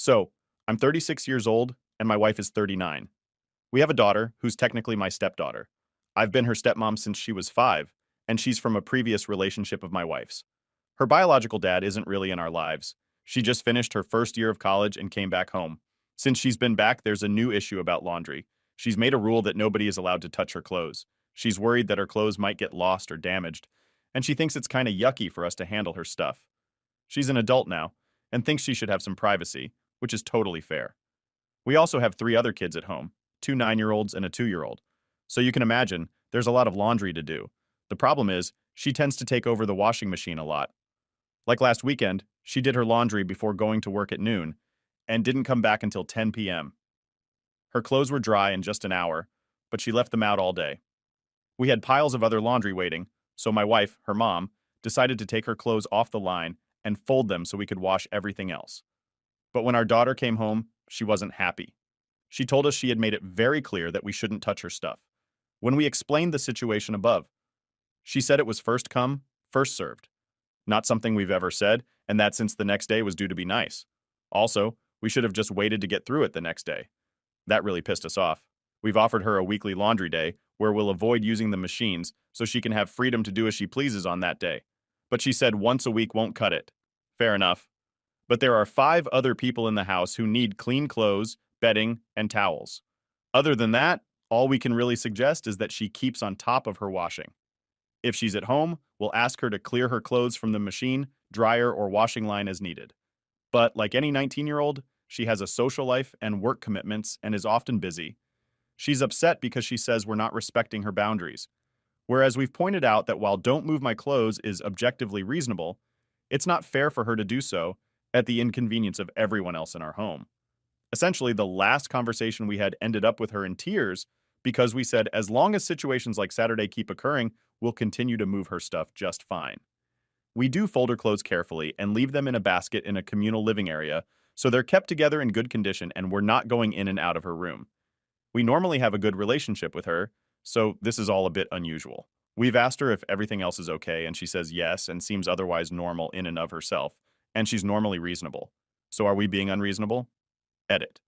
So, I'm 36 years old, and my wife is 39. We have a daughter, who's technically my stepdaughter. I've been her stepmom since she was 5, and she's from a previous relationship of my wife's. Her biological dad isn't really in our lives. She just finished her first year of college and came back home. Since she's been back, there's a new issue about laundry. She's made a rule that nobody is allowed to touch her clothes. She's worried that her clothes might get lost or damaged, and she thinks it's kind of yucky for us to handle her stuff. She's an adult now, and thinks she should have some privacy, which is totally fair. We also have 3 other kids at home, 2 9-year-olds and a 2-year-old. So you can imagine, there's a lot of laundry to do. The problem is, she tends to take over the washing machine a lot. Like last weekend, she did her laundry before going to work at noon, and didn't come back until 10 p.m. Her clothes were dry in just an hour, but she left them out all day. We had piles of other laundry waiting, so my wife, her mom, decided to take her clothes off the line and fold them so we could wash everything else. But when our daughter came home, she wasn't happy. She told us she had made it very clear that we shouldn't touch her stuff. When we explained the situation above, she said it was first come, first served. Not something we've ever said, and that since the next day was due to be nice. Also, we should have just waited to get through it the next day. That really pissed us off. We've offered her a weekly laundry day where we'll avoid using the machines so she can have freedom to do as she pleases on that day. But she said once a week won't cut it. Fair enough. But there are 5 other people in the house who need clean clothes, bedding, and towels. Other than that, all we can really suggest is that she keeps on top of her washing. If she's at home, we'll ask her to clear her clothes from the machine, dryer, or washing line as needed. But like any 19-year-old, she has a social life and work commitments and is often busy. She's upset because she says we're not respecting her boundaries. Whereas we've pointed out that while "don't move my clothes" is objectively reasonable, it's not fair for her to do so at the inconvenience of everyone else in our home. Essentially, the last conversation we had ended up with her in tears because we said as long as situations like Saturday keep occurring, we'll continue to move her stuff just fine. We do fold her clothes carefully and leave them in a basket in a communal living area so they're kept together in good condition and we're not going in and out of her room. We normally have a good relationship with her, so this is all a bit unusual. We've asked her if everything else is okay, and she says yes and seems otherwise normal in and of herself, and she's normally reasonable. So are we being unreasonable? Edit.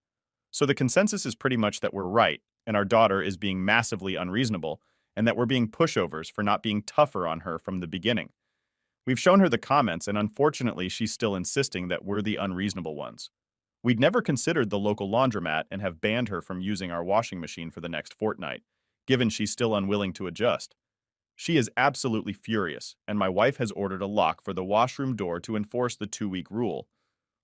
So the consensus is pretty much that we're right, and our daughter is being massively unreasonable, and that we're being pushovers for not being tougher on her from the beginning. We've shown her the comments, and unfortunately, she's still insisting that we're the unreasonable ones. We'd never considered the local laundromat and have banned her from using our washing machine for the next fortnight, given she's still unwilling to adjust. She is absolutely furious, and my wife has ordered a lock for the washroom door to enforce the 2-week rule.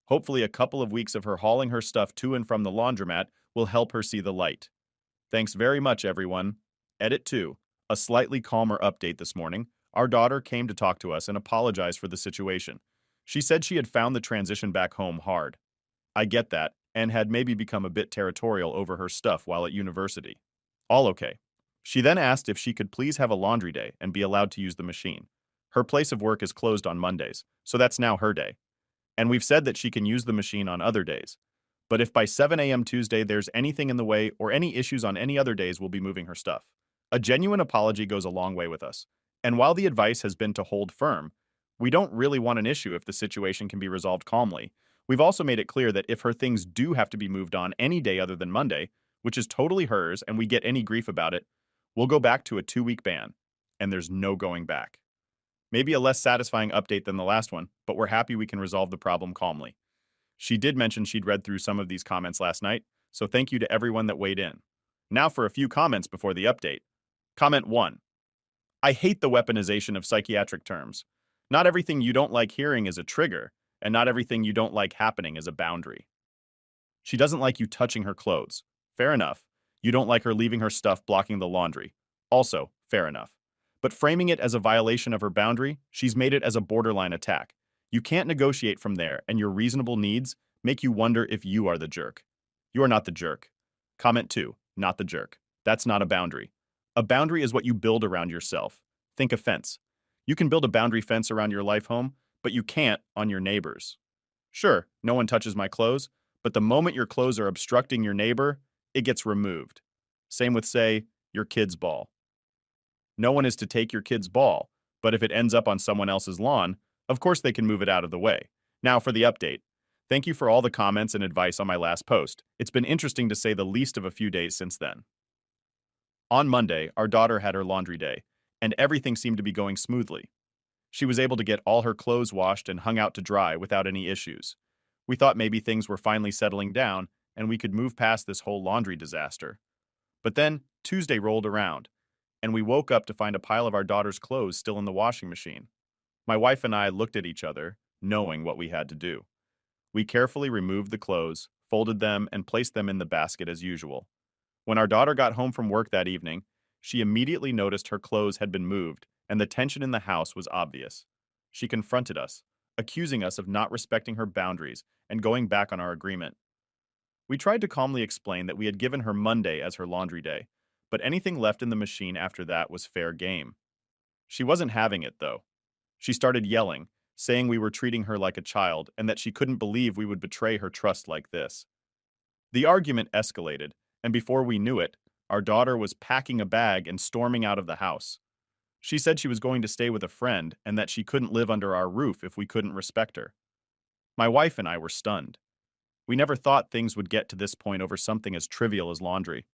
Hopefully, a couple of weeks of her hauling her stuff to and from the laundromat will help her see the light. Thanks very much, everyone. Edit 2. A slightly calmer update this morning. Our daughter came to talk to us and apologize for the situation. She said she had found the transition back home hard. I get that, and had maybe become a bit territorial over her stuff while at university. All okay. She then asked if she could please have a laundry day and be allowed to use the machine. Her place of work is closed on Mondays, so that's now her day. And we've said that she can use the machine on other days. But if by 7 a.m. Tuesday there's anything in the way or any issues on any other days, we'll be moving her stuff. A genuine apology goes a long way with us. And while the advice has been to hold firm, we don't really want an issue if the situation can be resolved calmly. We've also made it clear that if her things do have to be moved on any day other than Monday, which is totally hers, and we get any grief about it, we'll go back to a 2-week ban. And there's no going back. Maybe a less satisfying update than the last one, but we're happy we can resolve the problem calmly. She did mention she'd read through some of these comments last night, so thank you to everyone that weighed in. Now for a few comments before the update. Comment 1. I hate the weaponization of psychiatric terms. Not everything you don't like hearing is a trigger, and not everything you don't like happening is a boundary. She doesn't like you touching her clothes. Fair enough. You don't like her leaving her stuff blocking the laundry. Also, fair enough. But framing it as a violation of her boundary, she's made it as a borderline attack. You can't negotiate from there, and your reasonable needs make you wonder if you are the jerk. You are not the jerk. Comment 2. Not the jerk. That's not a boundary. A boundary is what you build around yourself. Think a fence. You can build a boundary fence around your life home, but you can't on your neighbors. Sure, no one touches my clothes, but the moment your clothes are obstructing your neighbor, it gets removed. Same with, say, your kid's ball. No one is to take your kid's ball, but if it ends up on someone else's lawn, of course they can move it out of the way. Now for the update. Thank you for all the comments and advice on my last post. It's been interesting to say the least of a few days since then. On Monday, our daughter had her laundry day, and everything seemed to be going smoothly. She was able to get all her clothes washed and hung out to dry without any issues. We thought maybe things were finally settling down and we could move past this whole laundry disaster. But then Tuesday rolled around, and we woke up to find a pile of our daughter's clothes still in the washing machine. My wife and I looked at each other, knowing what we had to do. We carefully removed the clothes, folded them, and placed them in the basket as usual. When our daughter got home from work that evening, she immediately noticed her clothes had been moved, and the tension in the house was obvious. She confronted us, accusing us of not respecting her boundaries and going back on our agreement. We tried to calmly explain that we had given her Monday as her laundry day, but anything left in the machine after that was fair game. She wasn't having it, though. She started yelling, saying we were treating her like a child and that she couldn't believe we would betray her trust like this. The argument escalated, and before we knew it, our daughter was packing a bag and storming out of the house. She said she was going to stay with a friend and that she couldn't live under our roof if we couldn't respect her. My wife and I were stunned. We never thought things would get to this point over something as trivial as laundry.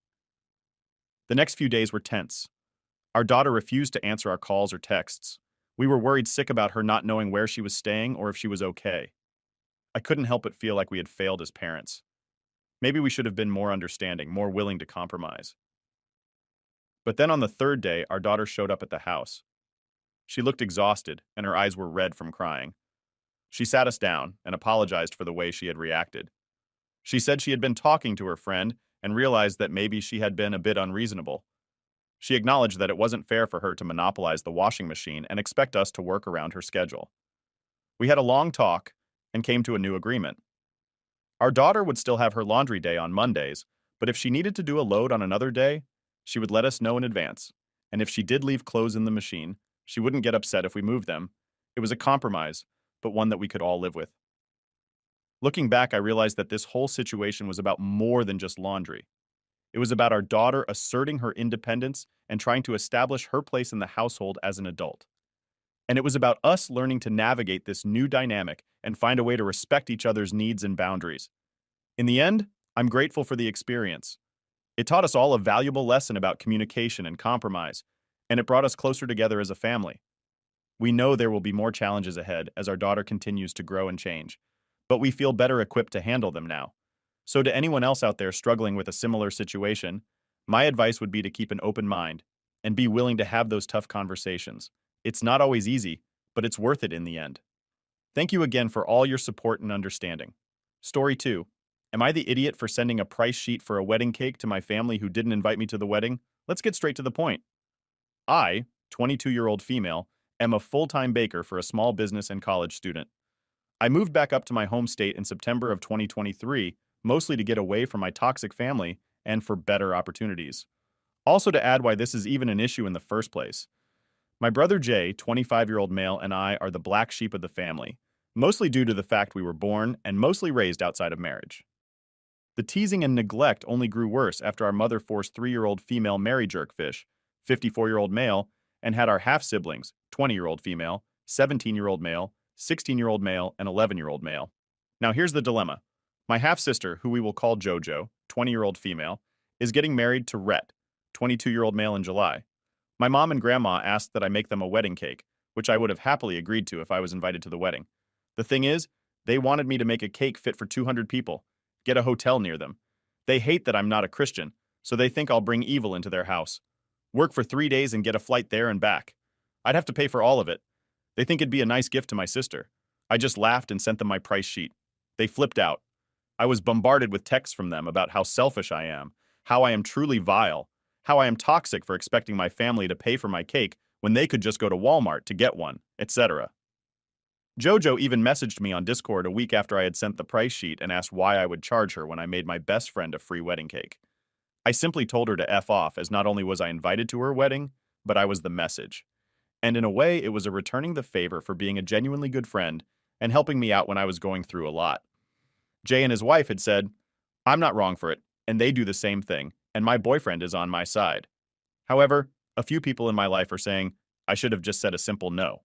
The next few days were tense. Our daughter refused to answer our calls or texts. We were worried sick about her not knowing where she was staying or if she was okay. I couldn't help but feel like we had failed as parents. Maybe we should have been more understanding, more willing to compromise. But then on the third day, our daughter showed up at the house. She looked exhausted, and her eyes were red from crying. She sat us down and apologized for the way she had reacted. She said she had been talking to her friend and realized that maybe she had been a bit unreasonable. She acknowledged that it wasn't fair for her to monopolize the washing machine and expect us to work around her schedule. We had a long talk and came to a new agreement. Our daughter would still have her laundry day on Mondays, but if she needed to do a load on another day, she would let us know in advance. And if she did leave clothes in the machine, she wouldn't get upset if we moved them. It was a compromise, but one that we could all live with. Looking back, I realized that this whole situation was about more than just laundry. It was about our daughter asserting her independence and trying to establish her place in the household as an adult. And it was about us learning to navigate this new dynamic and find a way to respect each other's needs and boundaries. In the end, I'm grateful for the experience. It taught us all a valuable lesson about communication and compromise, and it brought us closer together as a family. We know there will be more challenges ahead as our daughter continues to grow and change, but we feel better equipped to handle them now. So to anyone else out there struggling with a similar situation, my advice would be to keep an open mind and be willing to have those tough conversations. It's not always easy, but it's worth it in the end. Thank you again for all your support and understanding. Story 2. Am I the idiot for sending a price sheet for a wedding cake to my family who didn't invite me to the wedding? Let's get straight to the point. I, 22-year-old female, am a full-time baker for a small business and college student. I moved back up to my home state in September of 2023, mostly to get away from my toxic family and for better opportunities. Also to add why this is even an issue in the first place. My brother Jay, 25-year-old male, and I are the black sheep of the family, mostly due to the fact we were born and mostly raised outside of marriage. The teasing and neglect only grew worse after our mother forced 3-year-old female Mary Jerkfish, 54-year-old male, and had our half-siblings, 20-year-old female, 17-year-old male, 16-year-old male, and 11-year-old male. Now here's the dilemma. My half-sister, who we will call JoJo, 20-year-old female, is getting married to Rhett, 22-year-old male in July. My mom and grandma asked that I make them a wedding cake, which I would have happily agreed to if I was invited to the wedding. The thing is, they wanted me to make a cake fit for 200 people, get a hotel near them. They hate that I'm not a Christian, so they think I'll bring evil into their house. Work for 3 days and get a flight there and back. I'd have to pay for all of it. They think it'd be a nice gift to my sister. I just laughed and sent them my price sheet. They flipped out. I was bombarded with texts from them about how selfish I am, how I am truly vile, how I am toxic for expecting my family to pay for my cake when they could just go to Walmart to get one, etc. Jojo even messaged me on Discord a week after I had sent the price sheet and asked why I would charge her when I made my best friend a free wedding cake. I simply told her to F off, as not only was I invited to her wedding, but I was the message. And in a way, it was a returning the favor for being a genuinely good friend and helping me out when I was going through a lot. Jay and his wife had said, I'm not wrong for it, and they do the same thing, and my boyfriend is on my side. However, a few people in my life are saying I should have just said a simple no,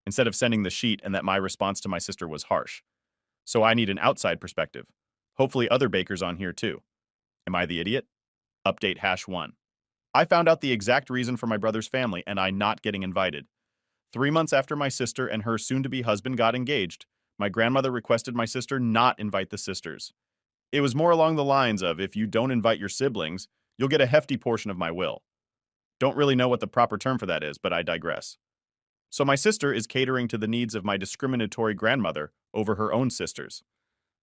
instead of sending the sheet and that my response to my sister was harsh. So I need an outside perspective. Hopefully other bakers on here too. Am I the idiot? Update #1. I found out the exact reason for my brother's family and I not getting invited. 3 months after my sister and her soon-to-be husband got engaged, my grandmother requested my sister not invite the sisters. It was more along the lines of, if you don't invite your siblings, you'll get a hefty portion of my will. Don't really know what the proper term for that is, but I digress. So my sister is catering to the needs of my discriminatory grandmother over her own sisters.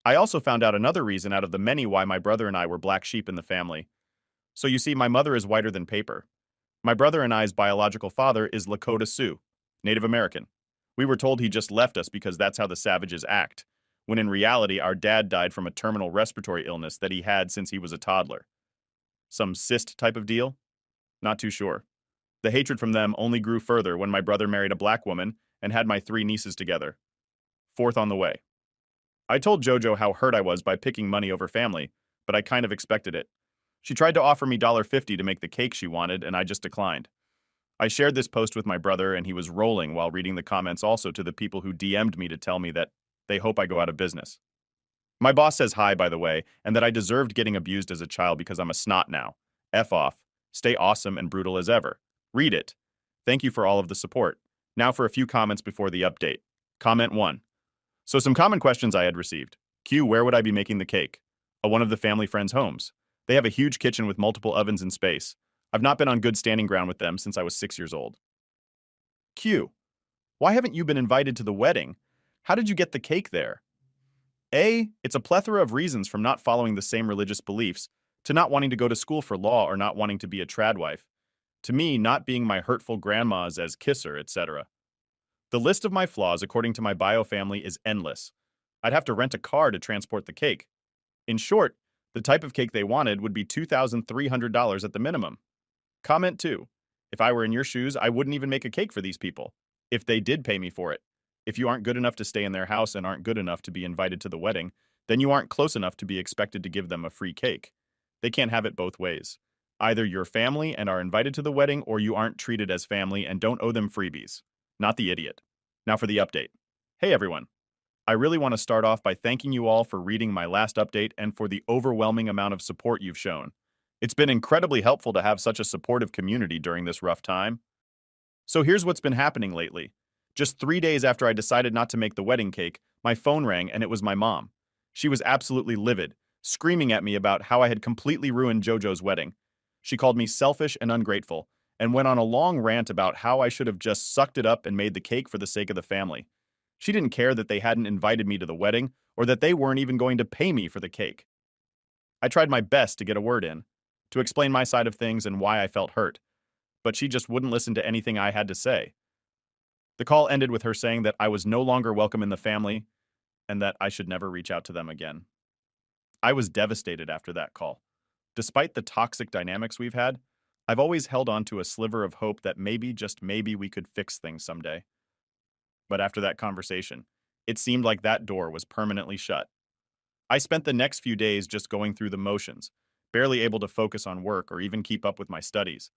I also found out another reason out of the many why my brother and I were black sheep in the family. So you see, my mother is whiter than paper. My brother and I's biological father is Lakota Sioux, Native American. We were told he just left us because that's how the savages act, when in reality our dad died from a terminal respiratory illness that he had since he was a toddler. Some cyst type of deal? Not too sure. The hatred from them only grew further when my brother married a black woman and had my 3 nieces together. Fourth on the way. I told JoJo how hurt I was by picking money over family, but I kind of expected it. She tried to offer me $1.50 to make the cake she wanted, and I just declined. I shared this post with my brother, and he was rolling while reading the comments also to the people who DM'd me to tell me that they hope I go out of business. My boss says hi, by the way, and that I deserved getting abused as a child because I'm a snot now. F off. Stay awesome and brutal as ever. Read it. Thank you for all of the support. Now for a few comments before the update. Comment 1. So some common questions I had received. Q, where would I be making the cake? One of the family friends' homes. They have a huge kitchen with multiple ovens and space. I've not been on good standing ground with them since I was 6 years old. Q, why haven't you been invited to the wedding? How did you get the cake there? A, it's a plethora of reasons from not following the same religious beliefs, to not wanting to go to school for law or not wanting to be a trad wife, to me not being my hurtful grandmas as kisser, etc. The list of my flaws according to my bio family is endless. I'd have to rent a car to transport the cake. In short, the type of cake they wanted would be $2,300 at the minimum. Comment 2. If I were in your shoes, I wouldn't even make a cake for these people, if they did pay me for it. If you aren't good enough to stay in their house and aren't good enough to be invited to the wedding, then you aren't close enough to be expected to give them a free cake. They can't have it both ways. Either you're family and are invited to the wedding, or you aren't treated as family and don't owe them freebies. Not the idiot. Now for the update. Hey everyone. I really want to start off by thanking you all for reading my last update and for the overwhelming amount of support you've shown. It's been incredibly helpful to have such a supportive community during this rough time. So here's what's been happening lately. Just 3 days after I decided not to make the wedding cake, my phone rang and it was my mom. She was absolutely livid, screaming at me about how I had completely ruined JoJo's wedding. She called me selfish and ungrateful, and went on a long rant about how I should have just sucked it up and made the cake for the sake of the family. She didn't care that they hadn't invited me to the wedding, or that they weren't even going to pay me for the cake. I tried my best to get a word in, to explain my side of things and why I felt hurt, but she just wouldn't listen to anything I had to say. The call ended with her saying that I was no longer welcome in the family, and that I should never reach out to them again. I was devastated after that call. Despite the toxic dynamics we've had, I've always held on to a sliver of hope that maybe, just maybe, we could fix things someday. But after that conversation, it seemed like that door was permanently shut. I spent the next few days just going through the motions, barely able to focus on work or even keep up with my studies.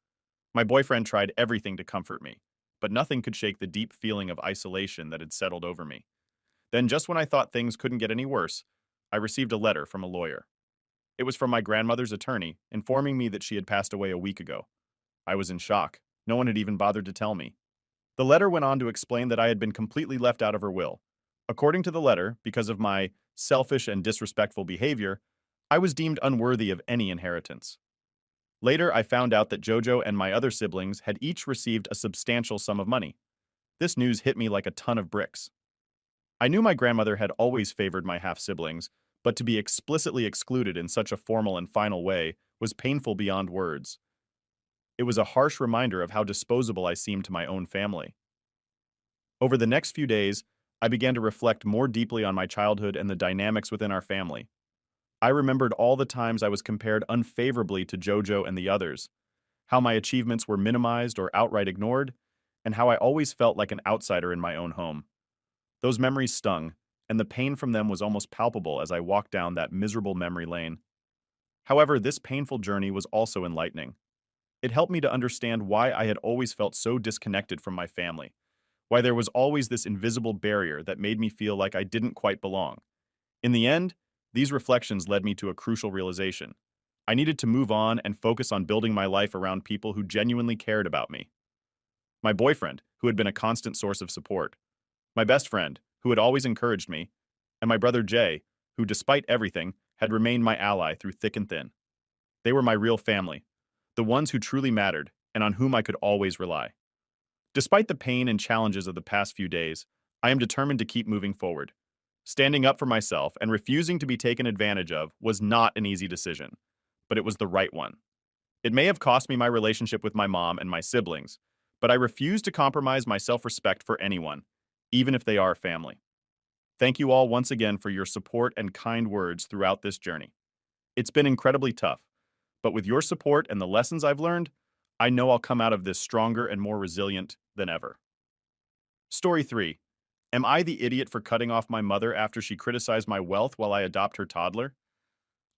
My boyfriend tried everything to comfort me, but nothing could shake the deep feeling of isolation that had settled over me. Then, just when I thought things couldn't get any worse, I received a letter from a lawyer. It was from my grandmother's attorney, informing me that she had passed away a week ago. I was in shock. No one had even bothered to tell me. The letter went on to explain that I had been completely left out of her will. According to the letter, because of my selfish and disrespectful behavior, I was deemed unworthy of any inheritance. Later, I found out that JoJo and my other siblings had each received a substantial sum of money. This news hit me like a ton of bricks. I knew my grandmother had always favored my half-siblings, but to be explicitly excluded in such a formal and final way was painful beyond words. It was a harsh reminder of how disposable I seemed to my own family. Over the next few days, I began to reflect more deeply on my childhood and the dynamics within our family. I remembered all the times I was compared unfavorably to JoJo and the others, how my achievements were minimized or outright ignored, and how I always felt like an outsider in my own home. Those memories stung, and the pain from them was almost palpable as I walked down that miserable memory lane. However, this painful journey was also enlightening. It helped me to understand why I had always felt so disconnected from my family, why there was always this invisible barrier that made me feel like I didn't quite belong. In the end, these reflections led me to a crucial realization. I needed to move on and focus on building my life around people who genuinely cared about me. My boyfriend, who had been a constant source of support, my best friend, who had always encouraged me, and my brother Jay, who, despite everything, had remained my ally through thick and thin. They were my real family, the ones who truly mattered and on whom I could always rely. Despite the pain and challenges of the past few days, I am determined to keep moving forward. Standing up for myself and refusing to be taken advantage of was not an easy decision, but it was the right one. It may have cost me my relationship with my mom and my siblings, but I refuse to compromise my self-respect for anyone, even if they are family. Thank you all once again for your support and kind words throughout this journey. It's been incredibly tough, but with your support and the lessons I've learned, I know I'll come out of this stronger and more resilient than ever. Story 3. Am I the idiot for cutting off my mother after she criticized my wealth while I adopt her toddler?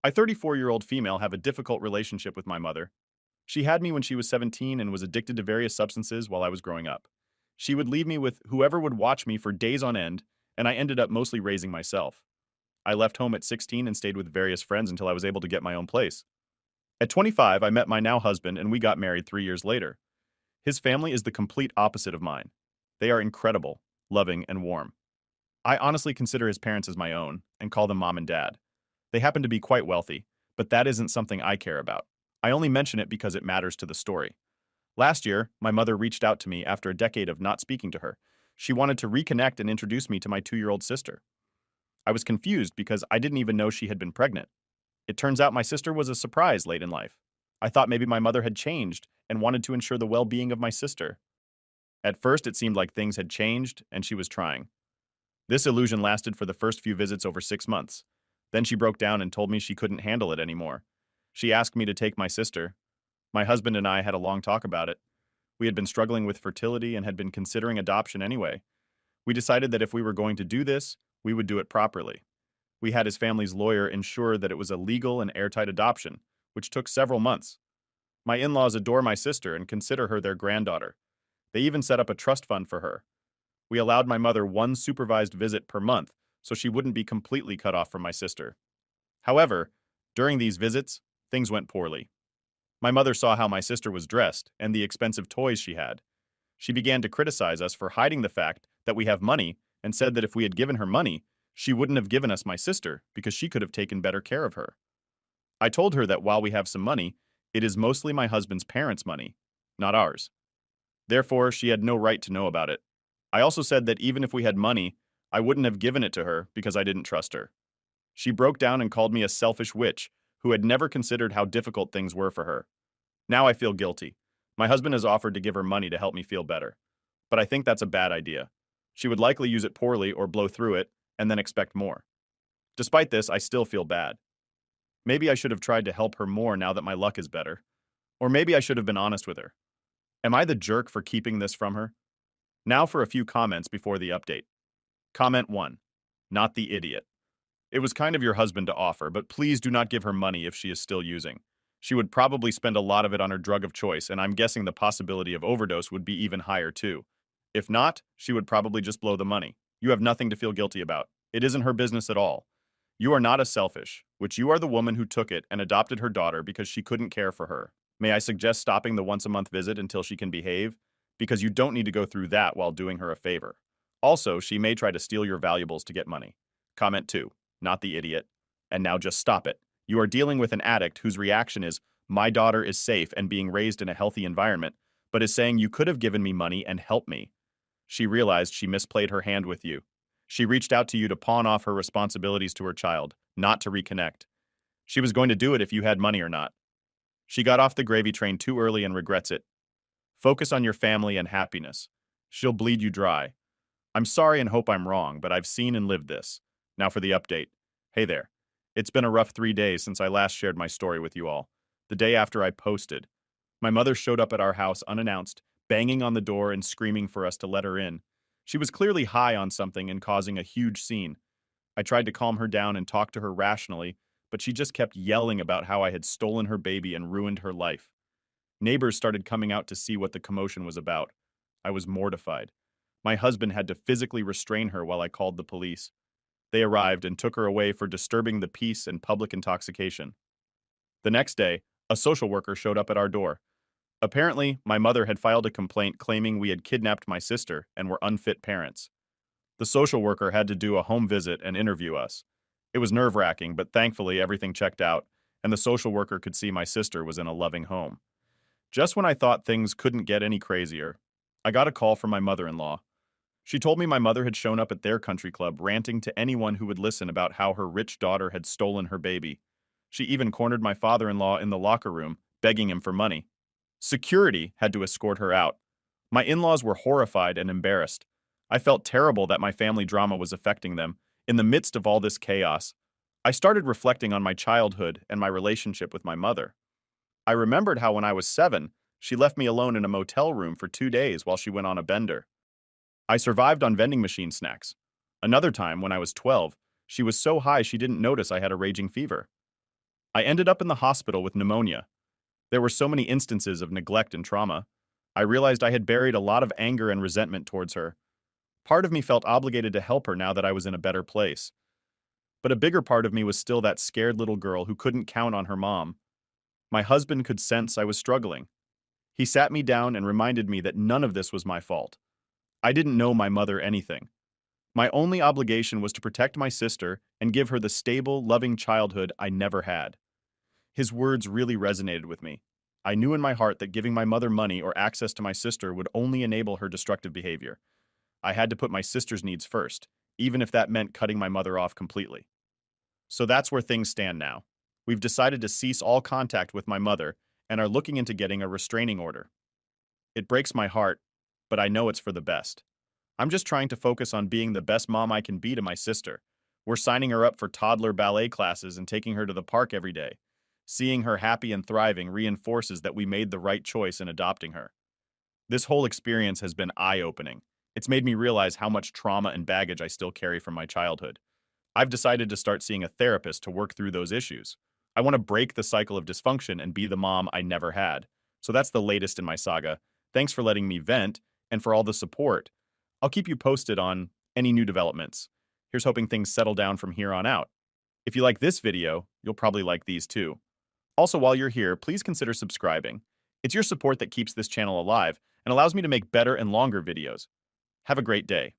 I, 34-year-old female, have a difficult relationship with my mother. She had me when she was 17 and was addicted to various substances while I was growing up. She would leave me with whoever would watch me for days on end, and I ended up mostly raising myself. I left home at 16 and stayed with various friends until I was able to get my own place. At 25, I met my now husband and we got married 3 years later. His family is the complete opposite of mine. They are incredible, loving, and warm. I honestly consider his parents as my own and call them mom and dad. They happen to be quite wealthy, but that isn't something I care about. I only mention it because it matters to the story. Last year, my mother reached out to me after a decade of not speaking to her. She wanted to reconnect and introduce me to my 2-year-old sister. I was confused because I didn't even know she had been pregnant. It turns out my sister was a surprise late in life. I thought maybe my mother had changed and wanted to ensure the well-being of my sister. At first, it seemed like things had changed and she was trying. This illusion lasted for the first few visits over 6 months. Then she broke down and told me she couldn't handle it anymore. She asked me to take my sister. My husband and I had a long talk about it. We had been struggling with fertility and had been considering adoption anyway. We decided that if we were going to do this, we would do it properly. We had his family's lawyer ensure that it was a legal and airtight adoption, which took several months. My in-laws adore my sister and consider her their granddaughter. They even set up a trust fund for her. We allowed my mother one supervised visit per month so she wouldn't be completely cut off from my sister. However, during these visits, things went poorly. My mother saw how my sister was dressed and the expensive toys she had. She began to criticize us for hiding the fact that we have money and said that if we had given her money, she wouldn't have given us my sister because she could have taken better care of her. I told her that while we have some money, it is mostly my husband's parents' money, not ours. Therefore, she had no right to know about it. I also said that even if we had money, I wouldn't have given it to her because I didn't trust her. She broke down and called me a selfish witch who had never considered how difficult things were for her. Now I feel guilty. My husband has offered to give her money to help me feel better. But I think that's a bad idea. She would likely use it poorly or blow through it and then expect more. Despite this, I still feel bad. Maybe I should have tried to help her more now that my luck is better. Or maybe I should have been honest with her. Am I the jerk for keeping this from her? Now for a few comments before the update. Comment 1. Not the idiot. It was kind of your husband to offer, but please do not give her money if she is still using. She would probably spend a lot of it on her drug of choice, and I'm guessing the possibility of overdose would be even higher too. If not, she would probably just blow the money. You have nothing to feel guilty about. It isn't her business at all. You are not a selfish, which you are the woman who took it and adopted her daughter because she couldn't care for her. May I suggest stopping the once-a-month visit until she can behave? Because you don't need to go through that while doing her a favor. Also, she may try to steal your valuables to get money. Comment 2. Not the idiot. And now just stop it. You are dealing with an addict whose reaction is, my daughter is safe and being raised in a healthy environment, but is saying you could have given me money and helped me. She realized she misplayed her hand with you. She reached out to you to pawn off her responsibilities to her child, not to reconnect. She was going to do it if you had money or not. She got off the gravy train too early and regrets it. Focus on your family and happiness. She'll bleed you dry. I'm sorry and hope I'm wrong, but I've seen and lived this. Now for the update. Hey there. It's been a rough 3 days since I last shared my story with you all. The day after I posted, my mother showed up at our house unannounced, banging on the door and screaming for us to let her in. She was clearly high on something and causing a huge scene. I tried to calm her down and talk to her rationally, but she just kept yelling about how I had stolen her baby and ruined her life. Neighbors started coming out to see what the commotion was about. I was mortified. My husband had to physically restrain her while I called the police. They arrived and took her away for disturbing the peace and public intoxication. The next day, a social worker showed up at our door. Apparently, my mother had filed a complaint claiming we had kidnapped my sister and were unfit parents. The social worker had to do a home visit and interview us. It was nerve-wracking, but thankfully everything checked out, and the social worker could see my sister was in a loving home. Just when I thought things couldn't get any crazier, I got a call from my mother-in-law. She told me my mother had shown up at their country club ranting to anyone who would listen about how her rich daughter had stolen her baby. She even cornered my father-in-law in the locker room, begging him for money. Security had to escort her out. My in-laws were horrified and embarrassed. I felt terrible that my family drama was affecting them. In the midst of all this chaos, I started reflecting on my childhood and my relationship with my mother. I remembered how when I was 7, she left me alone in a motel room for 2 days while she went on a bender. I survived on vending machine snacks. Another time, when I was 12, she was so high she didn't notice I had a raging fever. I ended up in the hospital with pneumonia. There were so many instances of neglect and trauma. I realized I had buried a lot of anger and resentment towards her. Part of me felt obligated to help her now that I was in a better place. But a bigger part of me was still that scared little girl who couldn't count on her mom. My husband could sense I was struggling. He sat me down and reminded me that none of this was my fault. I didn't know my mother anything. My only obligation was to protect my sister and give her the stable, loving childhood I never had. His words really resonated with me. I knew in my heart that giving my mother money or access to my sister would only enable her destructive behavior. I had to put my sister's needs first, even if that meant cutting my mother off completely. So that's where things stand now. We've decided to cease all contact with my mother and are looking into getting a restraining order. It breaks my heart, but I know it's for the best. I'm just trying to focus on being the best mom I can be to my sister. We're signing her up for toddler ballet classes and taking her to the park every day. Seeing her happy and thriving reinforces that we made the right choice in adopting her. This whole experience has been eye-opening. It's made me realize how much trauma and baggage I still carry from my childhood. I've decided to start seeing a therapist to work through those issues. I want to break the cycle of dysfunction and be the mom I never had. So that's the latest in my saga. Thanks for letting me vent and for all the support. I'll keep you posted on any new developments. Here's hoping things settle down from here on out. If you like this video, you'll probably like these too. Also, while you're here, please consider subscribing. It's your support that keeps this channel alive and allows me to make better and longer videos. Have a great day.